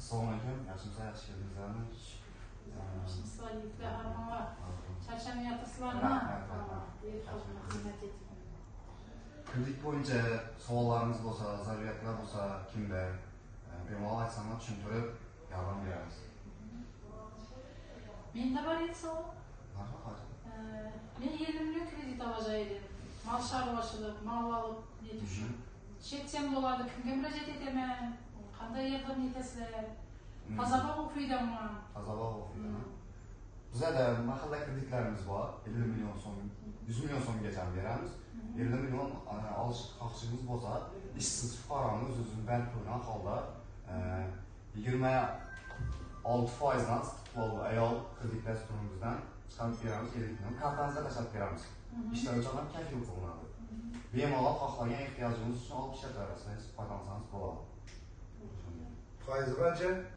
Assalomualaikum, yaxshimisiz, yaxshi keldingizlarmi? Sizlar yuklar ham var. Charchamayapsizlarmi? Xizmat etib. Kredit bo'yicha savollarimiz bo'lsa, zaruratlar bo'lsa, kimda bemalol aytsangiz tushuntirib yordam beramiz. Menda bor edi savol. Marhamat. Men 20 million kredit olajaydim. Mal chorvachilik, mal olib netish. Chetsam bo'ladi, kimga murojaat etaman? Qanday yordam etasizlar? Tozabog' o'qiydanman. Tozabog' o'qiydanman. Bizda mahalla kreditlarimiz bor. 50 million so'm, 100 million so'mgacha beramiz. 50 million olish xohishimiz bo'lsa, ishsiz fuqaroni o'z-o'zini bank to'lagan holda 26%dan istiqbolli ayol kreditlash turimimizdan chiqarib beramiz. 50 million kartangizga tashlab beramiz. Ishtirokchi ham kafil qilinadi. Bemalol xohlagan ehtiyojingiz uchun olib ishlataverasiz, foydalansangiz bo'ladi. Foizi qancha?